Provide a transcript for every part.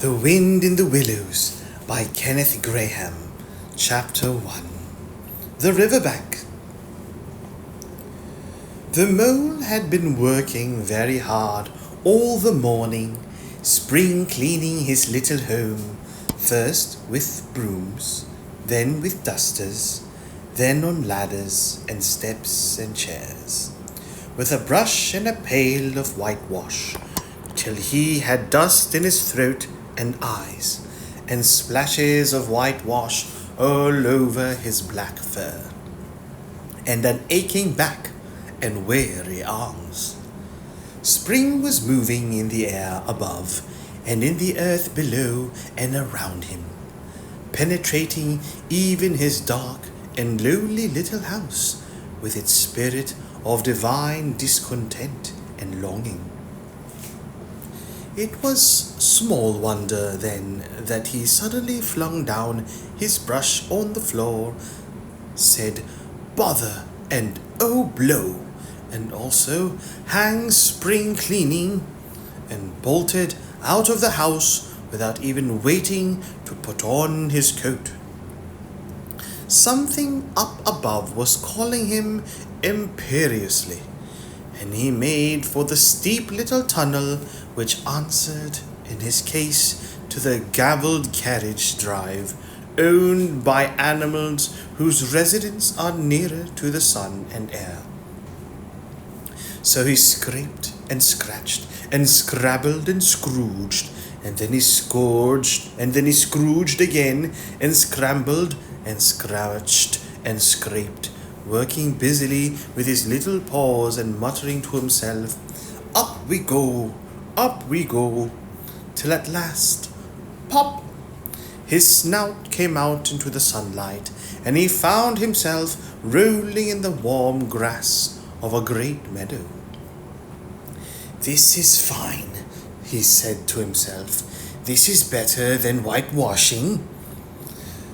The Wind in the Willows by Kenneth Grahame. Chapter 1. The Riverbank. The mole had been working very hard all the morning, spring cleaning his little home, first with brooms, then with dusters, then on ladders and steps and chairs, with a brush and a pail of whitewash, till he had dust in his throat and eyes, and splashes of whitewash all over his black fur, and an aching back and weary arms. Spring was moving in the air above, and in the earth below and around him, penetrating even his dark and lowly little house with its spirit of divine discontent and longing. It was small wonder then that he suddenly flung down his brush on the floor, said bother and oh blow, and also hang spring cleaning, and bolted out of the house without even waiting to put on his coat. Something up above was calling him imperiously, and he made for the steep little tunnel which answered in his case to the gavelled carriage drive owned by animals whose residents are nearer to the sun and air. So he scraped and scratched and scrabbled and scrooged, and then he scourged, and then he scrooged again, and scrambled and scratched and scraped, working busily with his little paws and muttering to himself, up we go, till at last, pop, his snout came out into the sunlight, and he found himself rolling in the warm grass of a great meadow. This is fine, he said to himself. This is better than whitewashing.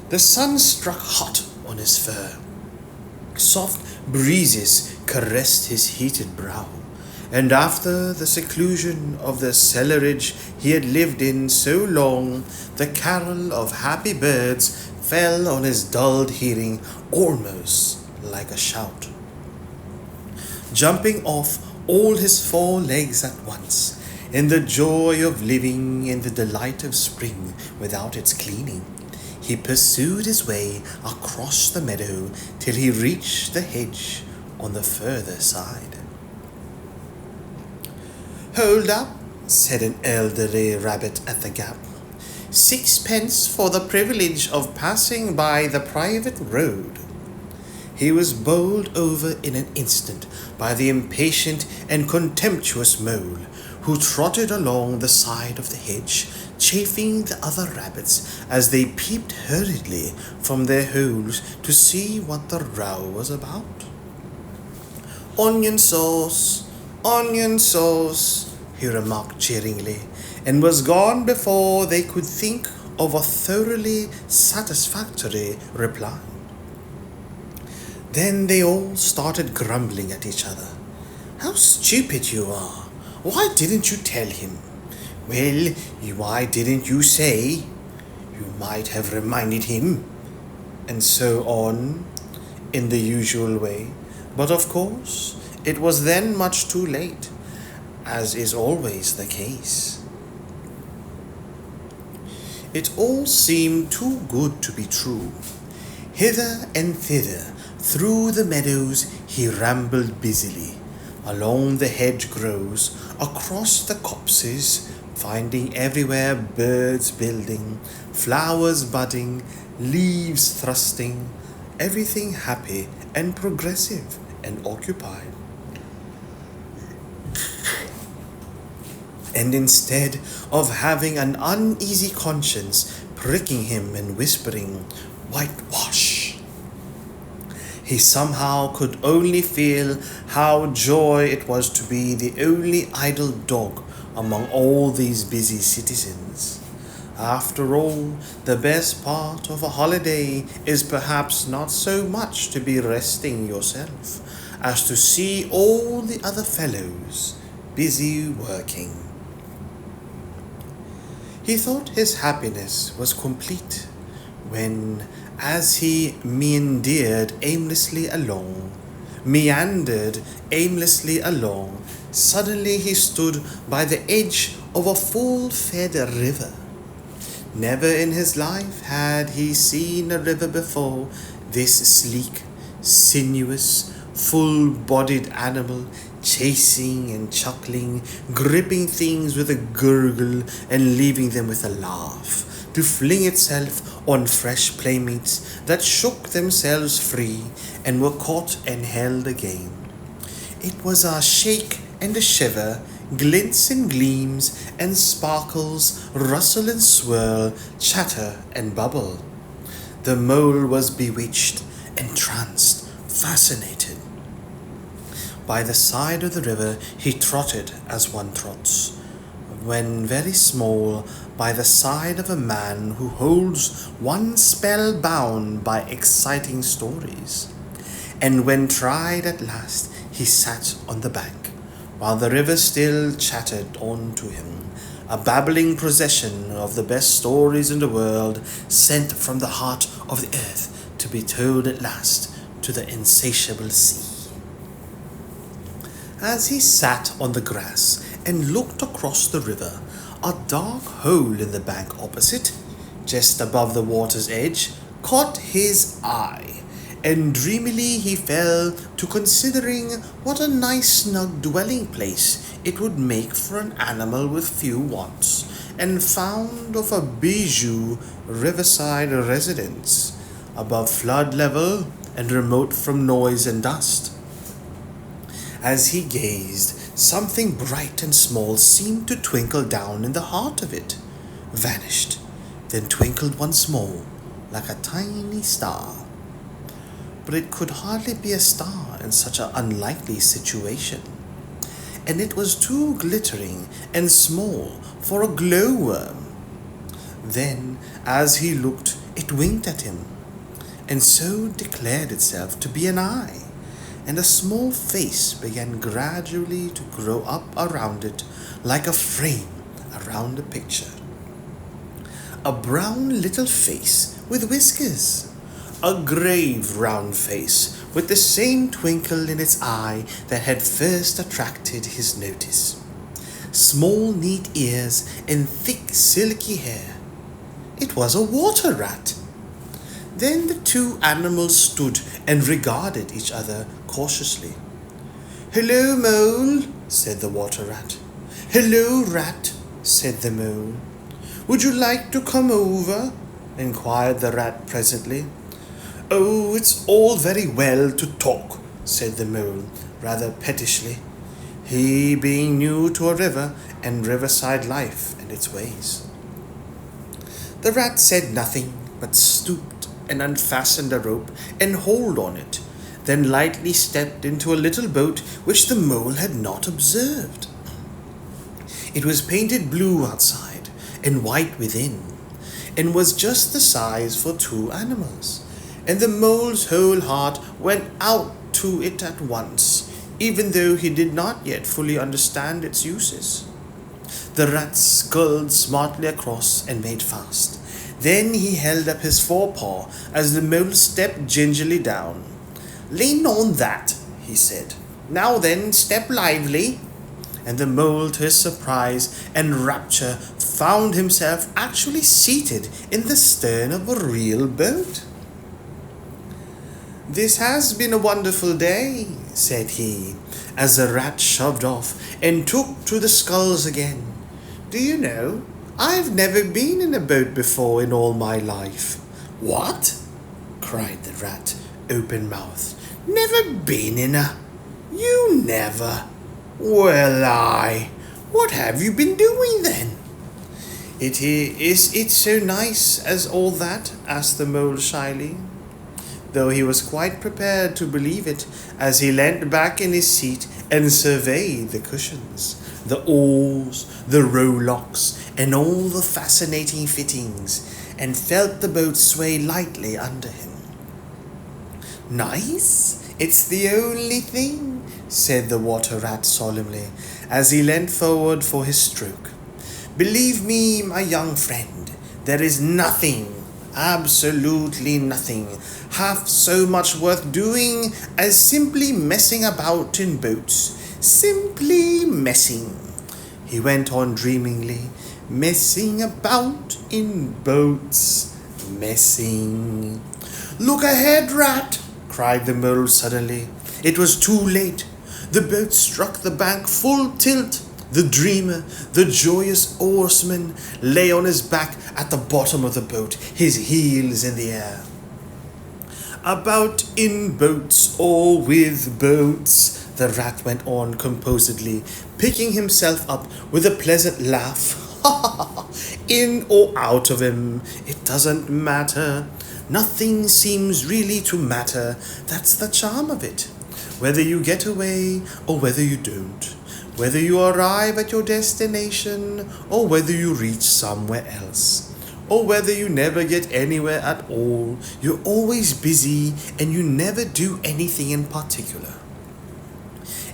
The sun struck hot on his fur. Soft breezes caressed his heated brow, and after the seclusion of the cellarage he had lived in so long, the carol of happy birds fell on his dulled hearing almost like a shout. Jumping off all his four legs at once, in the joy of living and the delight of spring without its cleaning, he pursued his way across the meadow till he reached the hedge on the further side. Hold up, said an elderly rabbit at the gap. 6 pence for the privilege of passing by the private road. He was bowled over in an instant by the impatient and contemptuous mole, who trotted along the side of the hedge, chaffing the other rabbits as they peeped hurriedly from their holes to see what the row was about. Onion sauce, he remarked jeeringly, and was gone before they could think of a thoroughly satisfactory reply. Then they all started grumbling at each other. How stupid you are! Why didn't you tell him? Well, why didn't you say? You might have reminded him. And so on, in the usual way. But of course, it was then much too late, as is always the case. It all seemed too good to be true. Hither and thither, through the meadows he rambled busily, along the hedgerows, across the copses, finding everywhere birds building, flowers budding, leaves thrusting, everything happy and progressive and occupied. And instead of having an uneasy conscience pricking him and whispering, whitewash, he somehow could only feel how joy it was to be the only idle dog among all these busy citizens. After all, the best part of a holiday is perhaps not so much to be resting yourself as to see all the other fellows busy working. He thought his happiness was complete when, as he meandered aimlessly along, suddenly he stood by the edge of a full-fed river. Never in his life had he seen a river before, this sleek, sinuous, full-bodied animal, chasing and chuckling, gripping things with a gurgle and leaving them with a laugh, to fling itself on fresh playmates that shook themselves free and were caught and held again. It was a shake and a shiver, glints and gleams and sparkles, rustle and swirl, chatter and bubble. The mole was bewitched, entranced, fascinated. By the side of the river he trotted as one trots, when very small, by the side of a man who holds one spellbound by exciting stories. And when tried at last, he sat on the bank, while the river still chattered on to him, a babbling procession of the best stories in the world, sent from the heart of the earth to be told at last to the insatiable sea. As he sat on the grass and looked across the river, a dark hole in the bank opposite, just above the water's edge, caught his eye, and dreamily he fell to considering what a nice snug dwelling place it would make for an animal with few wants, and found of a bijou riverside residence, above flood level and remote from noise and dust. As he gazed, something bright and small seemed to twinkle down in the heart of it, vanished, then twinkled once more, like a tiny star. But it could hardly be a star in such an unlikely situation, and it was too glittering and small for a glowworm. Then, as he looked, it winked at him, and so declared itself to be an eye, and a small face began gradually to grow up around it like a frame around a picture. A brown little face with whiskers, a grave round face with the same twinkle in its eye that had first attracted his notice, small neat ears and thick silky hair. It was a water rat. Then the two animals stood and regarded each other cautiously. "Hello, mole," said the water rat. "Hello, rat," said the mole. "Would you like to come over?" inquired the rat presently. "Oh, it's all very well to talk," said the mole, rather pettishly, he being new to a river and riverside life and its ways. The rat said nothing, but stooped and unfastened a rope and hauled on it, then lightly stepped into a little boat which the mole had not observed. It was painted blue outside and white within, and was just the size for two animals, and the mole's whole heart went out to it at once, even though he did not yet fully understand its uses. The rat sculled smartly across and made fast. Then he held up his forepaw as the mole stepped gingerly down. "Lean on that," he said. "Now then, step lively." And the mole, to his surprise and rapture, found himself actually seated in the stern of a real boat. "This has been a wonderful day," said he, as the rat shoved off and took to the sculls again. "Do you know, I've never been in a boat before in all my life." "What?" cried the rat, open-mouthed. "Never been in a... You never... Well, what have you been doing then?" Is it so nice as all that?" asked the mole shyly, though he was quite prepared to believe it as he leant back in his seat and surveyed the cushions, the oars, the rowlocks, and all the fascinating fittings, and felt the boat sway lightly under him. "Nice? It's the only thing," said the water rat solemnly, as he leant forward for his stroke. Believe me, my young friend, there is nothing, absolutely nothing, half so much worth doing as simply messing about in boats. Simply messing, he went on dreamingly, messing about in boats, messing. Look ahead, rat, cried the mole suddenly. It was too late. The boat struck the bank full tilt. The dreamer, the joyous oarsman, lay on his back at the bottom of the boat, his heels in the air. About in boats or with boats, the rat went on composedly, picking himself up with a pleasant laugh. In or out of him, it doesn't matter. Nothing seems really to matter. That's the charm of it. Whether you get away or whether you don't. Whether you arrive at your destination or whether you reach somewhere else. Or whether you never get anywhere at all. You're always busy and you never do anything in particular.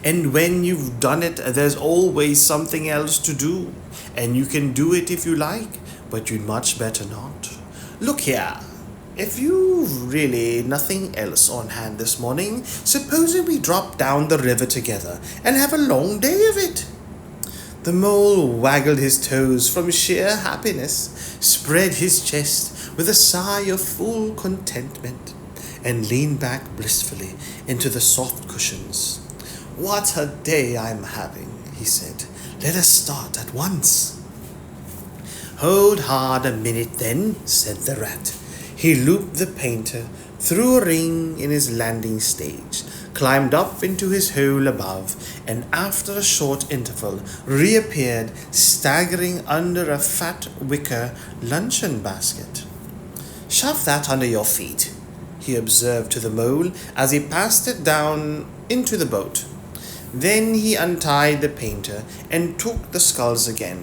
And when you've done it, there's always something else to do. And you can do it if you like, but you'd much better not. Look here. If you've really nothing else on hand this morning, supposing we drop down the river together and have a long day of it. The mole waggled his toes from sheer happiness, spread his chest with a sigh of full contentment, and leaned back blissfully into the soft cushions. What a day I'm having, he said. Let us start at once. Hold hard a minute then, said the rat. He looped the painter through a ring in his landing stage, climbed up into his hole above, and after a short interval reappeared, staggering under a fat wicker luncheon basket. Shove that under your feet, he observed to the mole as he passed it down into the boat. Then he untied the painter and took the sculls again.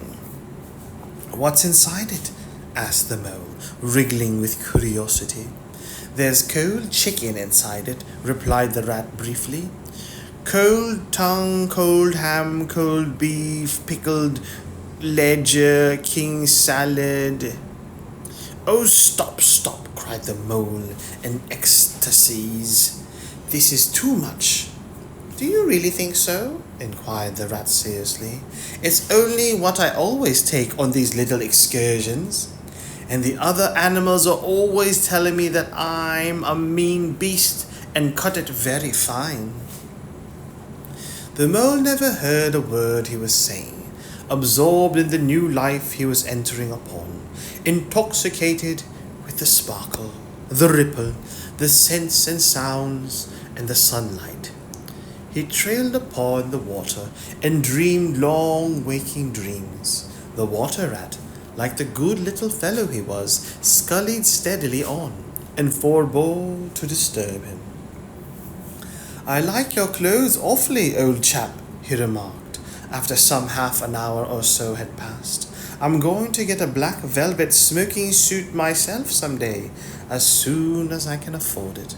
What's inside it? Asked the mole, wriggling with curiosity. There's cold chicken inside it, replied the rat briefly. Cold tongue, cold ham, cold beef, pickled ledger, king salad. Oh, stop, cried the mole in ecstasies. This is too much. Do you really think so? Inquired the rat seriously. It's only what I always take on these little excursions. And the other animals are always telling me that I'm a mean beast and cut it very fine. The mole never heard a word he was saying, absorbed in the new life he was entering upon, intoxicated with the sparkle, the ripple, the scents and sounds, and the sunlight. He trailed upon the water and dreamed long waking dreams. The water rat, like the good little fellow he was, scullied steadily on, and forbore to disturb him. I like your clothes awfully, old chap, he remarked, after some half an hour or so had passed. I'm going to get a black velvet smoking suit myself some day, as soon as I can afford it.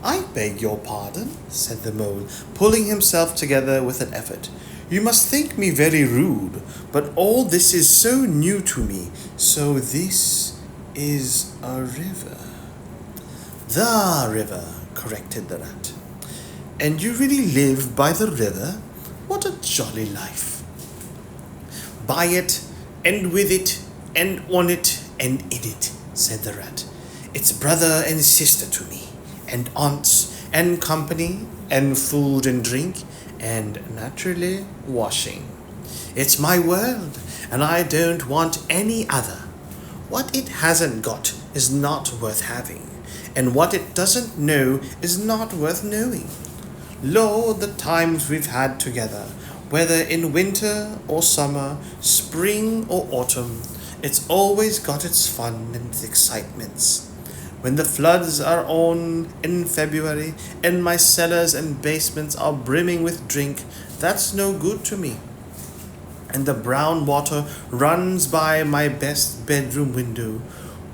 I beg your pardon, said the mole, pulling himself together with an effort. You must think me very rude, but all this is so new to me. So this is a river. The river, corrected the rat. And you really live by the river? What a jolly life. By it, and with it, and on it, and in it, said the rat. It's brother and sister to me, and aunts, and company, and food and drink, and naturally washing. It's my world, and I don't want any other. What it hasn't got is not worth having, and what it doesn't know is not worth knowing. Lord, the times we've had together, whether in winter or summer, spring or autumn, it's always got its fun and its excitements. When the floods are on in February and my cellars and basements are brimming with drink, that's no good to me. And the brown water runs by my best bedroom window,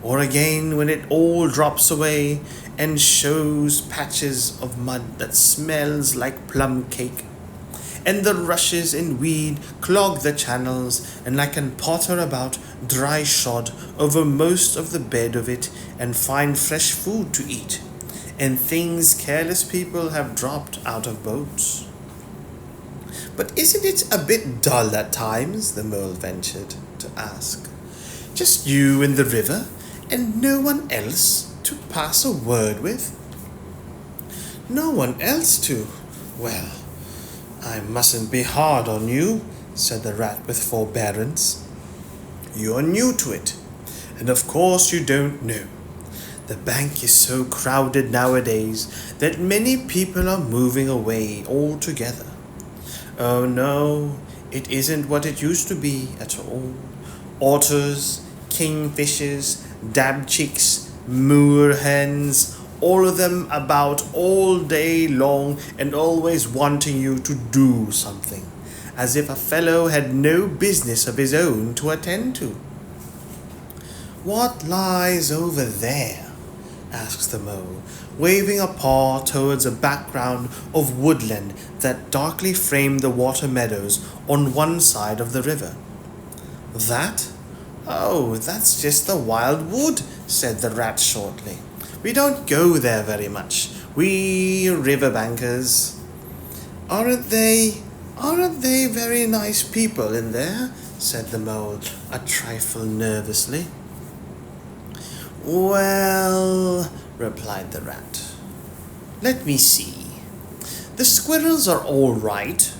or again when it all drops away and shows patches of mud that smells like plum cake. and the rushes and weed clog the channels, and I can potter about dry shod over most of the bed of it and find fresh food to eat, and things careless people have dropped out of boats. But isn't it a bit dull at times? The mole ventured to ask. Just you in the river, and no one else to pass a word with? No one else to? Well, I mustn't be hard on you, said the rat with forbearance. You're new to it, and of course you don't know. The bank is so crowded nowadays that many people are moving away altogether. Oh no, it isn't what it used to be at all. Otters, kingfishers, dabchicks, moorhens, all of them about all day long and always wanting you to do something, as if a fellow had no business of his own to attend to. What lies over there? Asked the mole, waving a paw towards a background of woodland that darkly framed the water meadows on one side of the river. That? Oh, that's just the wild wood, said the rat shortly. We don't go there very much, we riverbankers. Aren't they very nice people in there? Said the mole, a trifle nervously. Well, replied the rat, let me see. The squirrels are all right,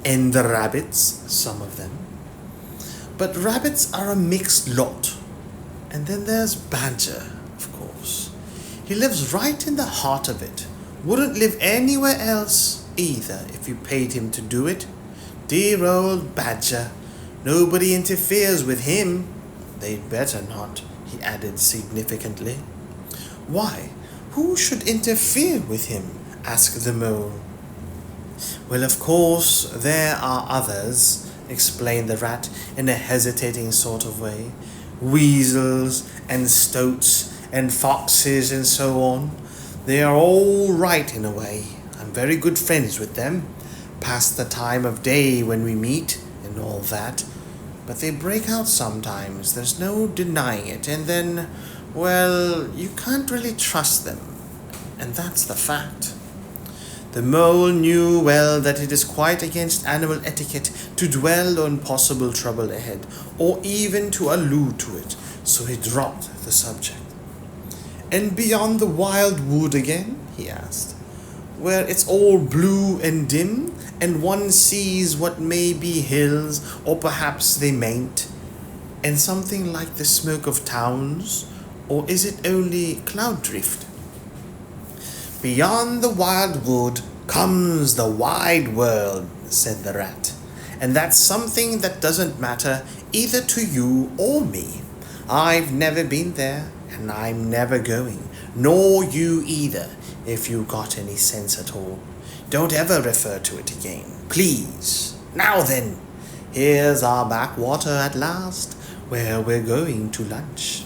and the rabbits, some of them. But rabbits are a mixed lot. And then there's Badger, of course. He lives right in the heart of it. Wouldn't live anywhere else either if you paid him to do it. Dear old Badger. Nobody interferes with him. They'd better not, he added significantly. Why, who should interfere with him? Asked the mole. Well, of course, there are others, explained the rat in a hesitating sort of way. Weasels and stoats and foxes and so on. They are all right in a way. I'm very good friends with them. Past the time of day when we meet and all that. But they break out sometimes, there's no denying it, and then, well, you can't really trust them, and that's the fact. The mole knew well that it is quite against animal etiquette to dwell on possible trouble ahead, or even to allude to it, so he dropped the subject. And beyond the wild wood again? He asked, where it's all blue and dim, and one sees what may be hills, or perhaps they mayn't, and something like the smoke of towns, or is it only cloud drift? Beyond the wild wood comes the wide world, said the rat, and that's something that doesn't matter either to you or me. I've never been there, and I'm never going, nor you either, if you got any sense at all. Don't ever refer to it again, please. Now then, here's our backwater at last, where we're going to lunch.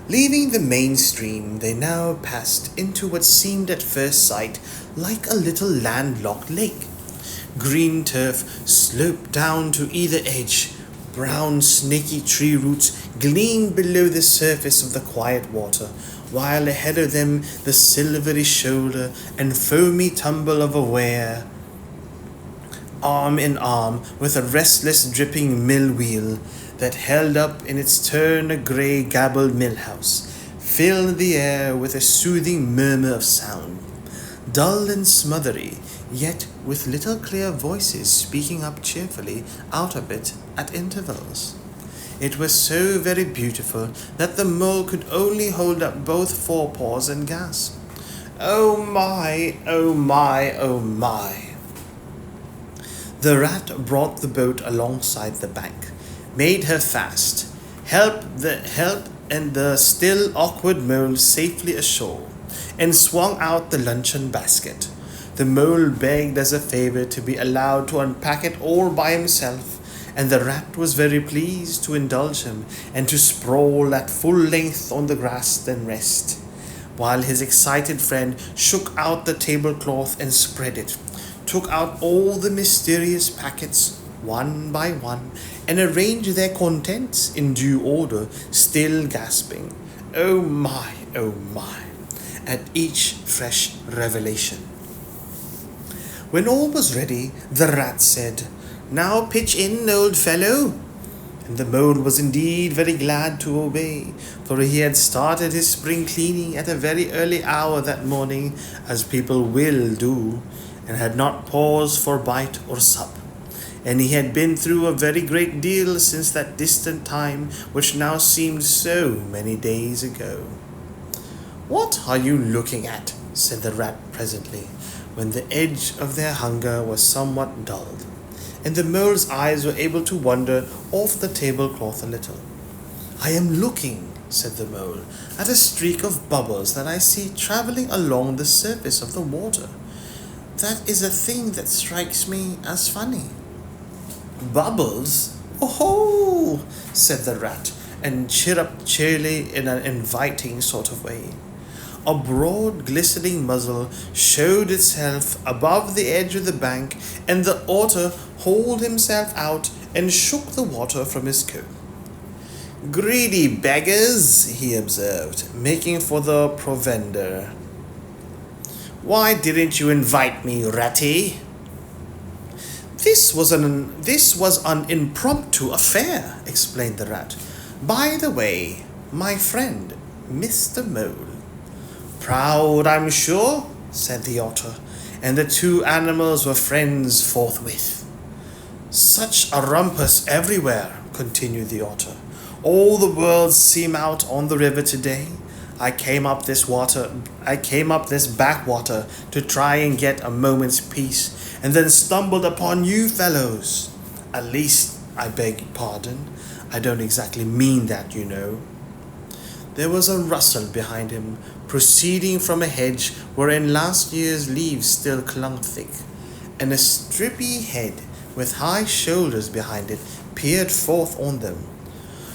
Leaving the main stream, they now passed into what seemed at first sight like a little landlocked lake. Green turf sloped down to either edge. Brown snaky tree roots gleamed below the surface of the quiet water, while ahead of them the silvery shoulder and foamy tumble of a weir, arm in arm with a restless dripping mill wheel that held up in its turn a grey gabbled mill house, filled the air with a soothing murmur of sound, dull and smothery, yet with little clear voices speaking up cheerfully out of it at intervals. It was so very beautiful that the mole could only hold up both forepaws and gasp. Oh my, oh my, oh my. The rat brought the boat alongside the bank, made her fast, helped and the still awkward mole safely ashore, and swung out the luncheon basket. The mole begged as a favor to be allowed to unpack it all by himself, and the rat was very pleased to indulge him and to sprawl at full length on the grass and rest, while his excited friend shook out the tablecloth and spread it, took out all the mysterious packets one by one and arranged their contents in due order, still gasping, "Oh my," at each fresh revelation. When all was ready, the rat said, "Now pitch in, old fellow." And the mole was indeed very glad to obey, for he had started his spring cleaning at a very early hour that morning, as people will do, and had not paused for bite or sup. And he had been through a very great deal since that distant time which now seemed so many days ago. "What are you looking at?" said the rat presently, when the edge of their hunger was somewhat dulled, and the mole's eyes were able to wander off the tablecloth a little. "I am looking," said the mole, "at a streak of bubbles that I see travelling along the surface of the water. That is a thing that strikes me as funny." "Bubbles? Oh!" said the rat, and chirruped cheerily in an inviting sort of way. A broad, glistening muzzle showed itself above the edge of the bank, and the otter hauled himself out and shook the water from his coat. "Greedy beggars," he observed, making for the provender. "Why didn't you invite me, Ratty?" This was an impromptu affair," explained the rat. "By the way, my friend, Mr. Mole." "Proud, I'm sure," said the otter, and the two animals were friends forthwith. "Such a rumpus everywhere," continued the otter. "All the birds seem out on the river today. I came up this backwater to try and get a moment's peace, and then stumbled upon you fellows. At least, I beg pardon, I don't exactly mean that, you know." There was a rustle behind him, proceeding from a hedge wherein last year's leaves still clung thick, and a stripy head with high shoulders behind it peered forth on them.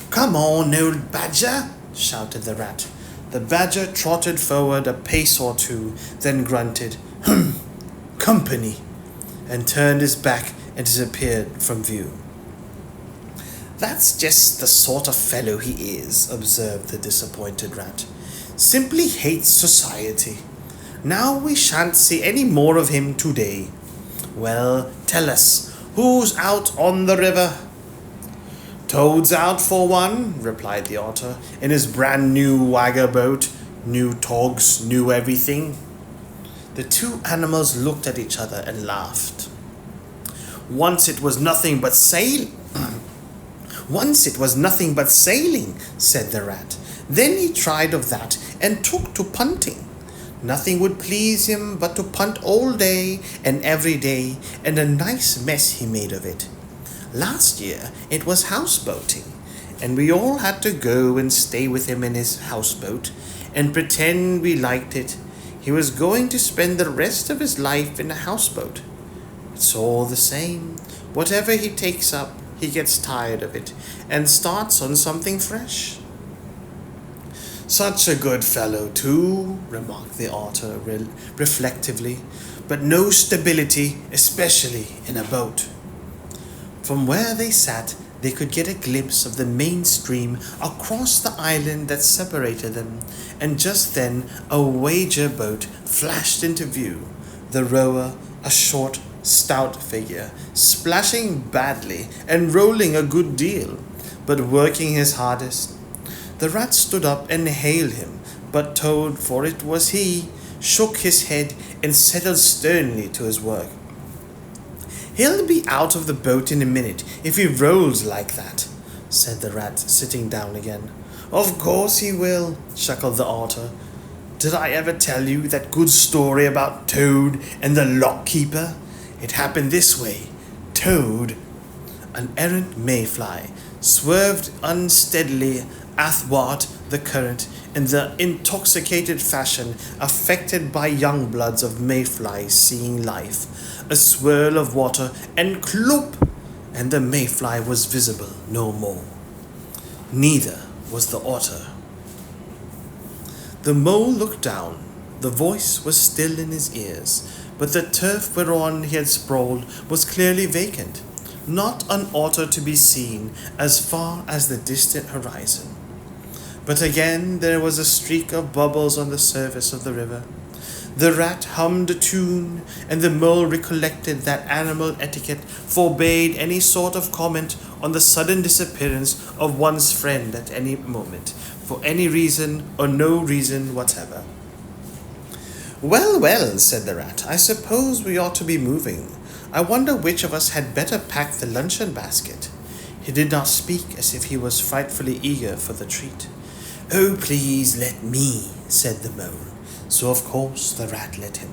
"Come on, old badger," shouted the rat. The badger trotted forward a pace or two, then grunted, "Company," and turned his back and disappeared from view. "That's just the sort of fellow he is," observed the disappointed rat. "Simply hates society. Now we shan't see any more of him today. Well, tell us, who's out on the river?" "Toad's out for one," replied the otter, "in his brand new wagger boat. New togs, new everything." The two animals looked at each other and laughed. Once it was nothing but sailing," said the rat. "Then he tried of that and took to punting. Nothing would please him but to punt all day and every day, and a nice mess he made of it. Last year it was houseboating, and we all had to go and stay with him in his houseboat and pretend we liked it. He was going to spend the rest of his life in a houseboat. It's all the same. Whatever he takes up, he gets tired of it and starts on something fresh." "Such a good fellow, too," remarked the otter reflectively, "but no stability, especially in a boat." From where they sat, they could get a glimpse of the main stream across the island that separated them, and just then a wager boat flashed into view, the rower a short, stout figure, splashing badly and rolling a good deal, but working his hardest. The rat stood up and hailed him, but Toad, for it was he, shook his head and settled sternly to his work. "He'll be out of the boat in a minute if he rolls like that," said the rat, sitting down again. "Of course he will," chuckled the otter. "Did I ever tell you that good story about Toad and the lock keeper? It happened this way. Toad, an errant mayfly, swerved unsteadily athwart the current in the intoxicated fashion affected by young bloods of mayflies seeing life. A swirl of water, and clop, and the mayfly was visible no more. Neither was the otter. The mole looked down. The voice was still in his ears, but the turf whereon he had sprawled was clearly vacant, not an otter to be seen as far as the distant horizon. But again there was a streak of bubbles on the surface of the river. The rat hummed a tune, and the mole recollected that animal etiquette forbade any sort of comment on the sudden disappearance of one's friend at any moment, for any reason or no reason whatever. "Well, well," said the rat, "I suppose we ought to be moving. I wonder which of us had better pack the luncheon basket." He did not speak as if he was frightfully eager for the treat. "Oh, please let me," said the mole. So of course the rat let him.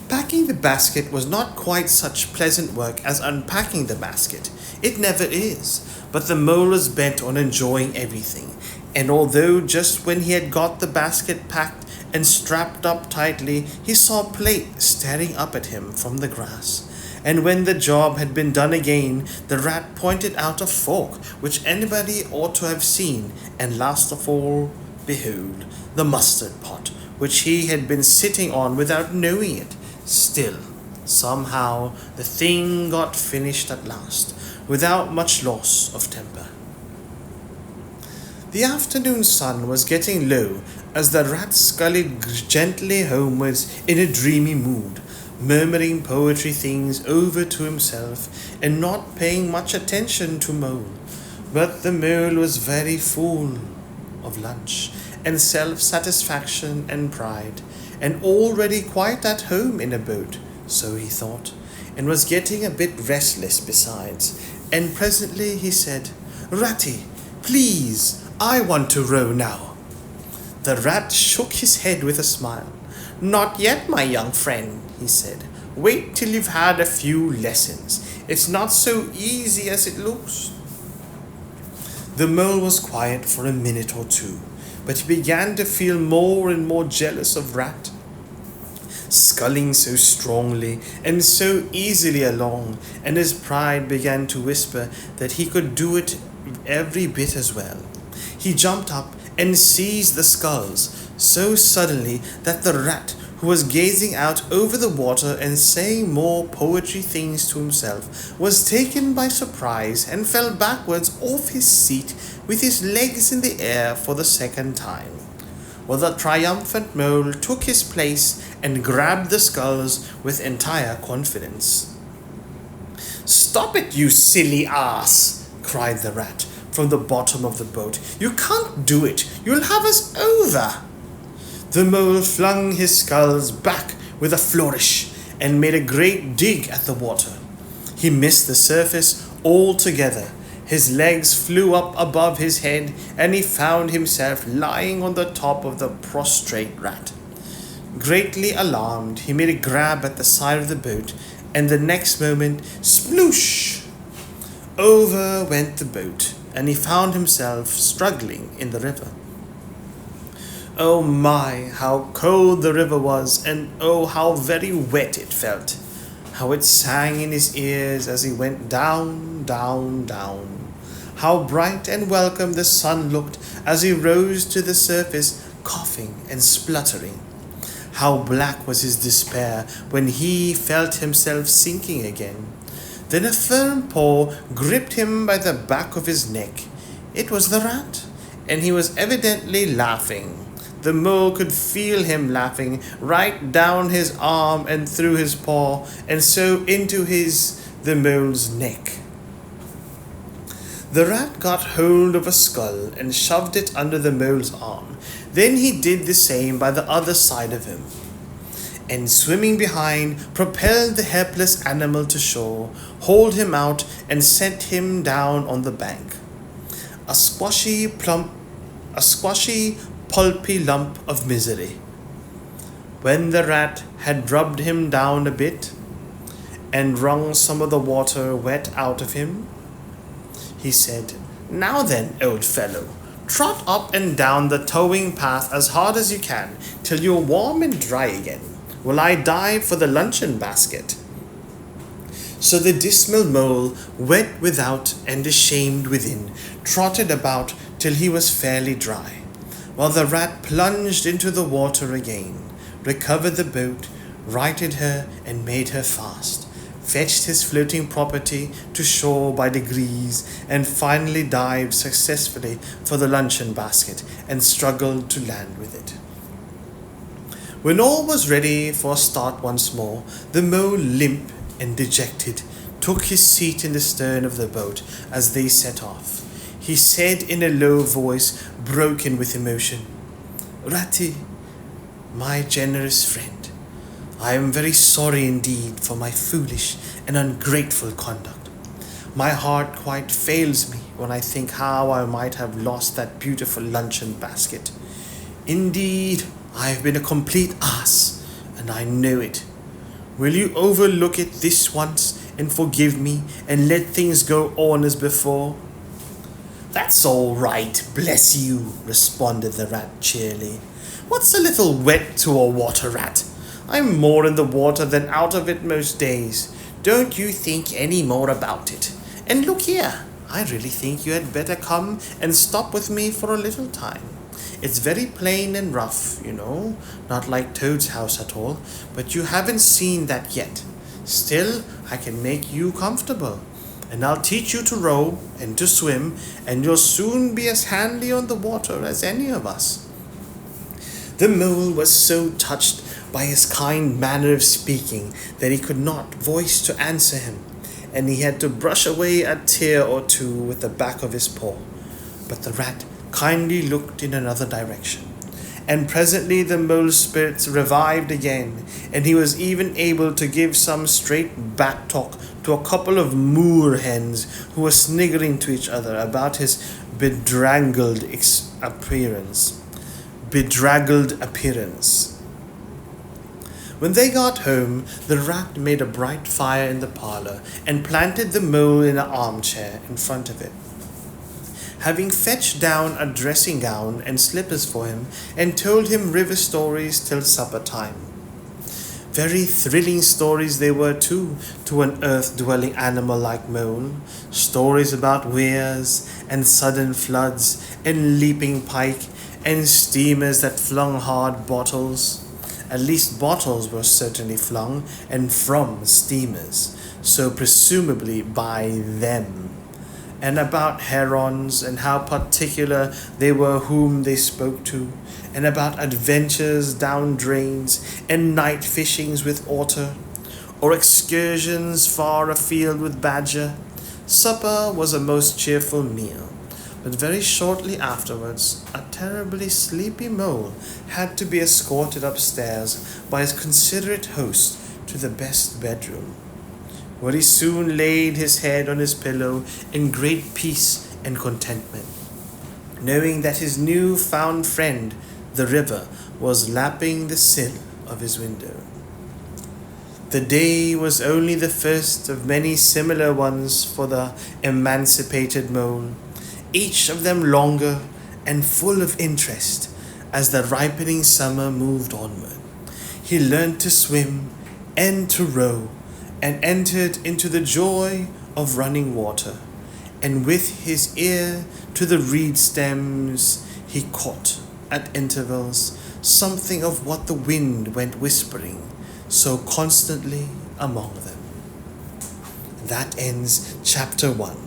Packing the basket was not quite such pleasant work as unpacking the basket. It never is, but the mole was bent on enjoying everything, and although just when he had got the basket packed and strapped up tightly, he saw Plate staring up at him from the grass. And when the job had been done again, the rat pointed out a fork which anybody ought to have seen, and last of all, behold, the mustard pot, which he had been sitting on without knowing it. Still, somehow, the thing got finished at last, without much loss of temper. The afternoon sun was getting low as the rat sculled gently homewards in a dreamy mood, murmuring poetry things over to himself and not paying much attention to Mole. But the mole was very full of lunch and self-satisfaction and pride, and already quite at home in a boat, so he thought, and was getting a bit restless besides, and presently he said, "Ratty, please, I want to row now." The rat shook his head with a smile. "Not yet, my young friend," he said. "Wait till you've had a few lessons. It's not so easy as it looks." The mole was quiet for a minute or two, but he began to feel more and more jealous of Rat, sculling so strongly and so easily along, and his pride began to whisper that he could do it every bit as well. He jumped up and seized the sculls so suddenly that the rat, who was gazing out over the water and saying more poetry things to himself, was taken by surprise and fell backwards off his seat with his legs in the air for the second time, while the triumphant mole took his place and grabbed the sculls with entire confidence. "Stop it, you silly ass!" cried the rat from the bottom of the boat. "You can't do it. You'll have us over." The mole flung his sculls back with a flourish and made a great dig at the water. He missed the surface altogether. His legs flew up above his head, and he found himself lying on the top of the prostrate rat. Greatly alarmed, he made a grab at the side of the boat, and the next moment, sploosh! Over went the boat, and he found himself struggling in the river. Oh my, how cold the river was, and oh, how very wet it felt. How it sang in his ears as he went down, down, down. How bright and welcome the sun looked as he rose to the surface, coughing and spluttering. How black was his despair when he felt himself sinking again. Then a firm paw gripped him by the back of his neck. It was the rat, and he was evidently laughing. The mole could feel him laughing right down his arm and through his paw, and so into the mole's neck. The rat got hold of a skull and shoved it under the mole's arm. Then he did the same by the other side of him, and swimming behind, propelled the helpless animal to shore, hauled him out, and sent him down on the bank. A squashy, pulpy lump of misery. When the rat had rubbed him down a bit and wrung some of the water wet out of him, he said, "Now then, old fellow, trot up and down the towing path as hard as you can till you're warm and dry again, while I dive for the luncheon basket." So the dismal mole, wet without and ashamed within, trotted about till he was fairly dry, while the rat plunged into the water again, recovered the boat, righted her and made her fast, fetched his floating property to shore by degrees, and finally dived successfully for the luncheon basket and struggled to land with it. When all was ready for a start once more, the mole, limp and dejected, took his seat in the stern of the boat as they set off. He said in a low voice, broken with emotion, "Ratty, my generous friend, I am very sorry indeed for my foolish and ungrateful conduct. My heart quite fails me when I think how I might have lost that beautiful luncheon basket. Indeed, I have been a complete ass, and I know it. Will you overlook it this once and forgive me and let things go on as before?" "That's all right, bless you," responded the rat cheerily. "What's a little wet to a water rat? I'm more in the water than out of it most days. Don't you think any more about it. And look here, I really think you had better come and stop with me for a little time. It's very plain and rough, not like Toad's house at all, but you haven't seen that yet. Still, I can make you comfortable, and I'll teach you to row and to swim, and you'll soon be as handy on the water as any of us." The mole was so touched by his kind manner of speaking that he could not voice to answer him, and he had to brush away a tear or two with the back of his paw. But the rat kindly looked in another direction, and presently the mole's spirits revived again, and he was even able to give some straight back talk to a couple of moor hens who were sniggering to each other about his bedraggled appearance. When they got home, the rat made a bright fire in the parlour and planted the mole in an armchair in front of it, having fetched down a dressing gown and slippers for him, and told him river stories till supper time. Very thrilling stories they were too, to an earth-dwelling animal like mole. Stories about weirs and sudden floods and leaping pike and steamers that flung hard bottles. At least bottles were certainly flung, and from steamers, so presumably by them. And about herons, and how particular they were whom they spoke to, and about adventures down drains, and night fishings with otter, or excursions far afield with badger. Supper was a most cheerful meal, but very shortly afterwards a terribly sleepy mole had to be escorted upstairs by his considerate host to the best bedroom, where he soon laid his head on his pillow in great peace and contentment, knowing that his new-found friend, the river, was lapping the sill of his window. The day was only the first of many similar ones for the emancipated mole, each of them longer and full of interest as the ripening summer moved onward. He learned to swim and to row, and entered into the joy of running water, and with his ear to the reed stems he caught, at intervals, something of what the wind went whispering so constantly among them. That ends chapter 1.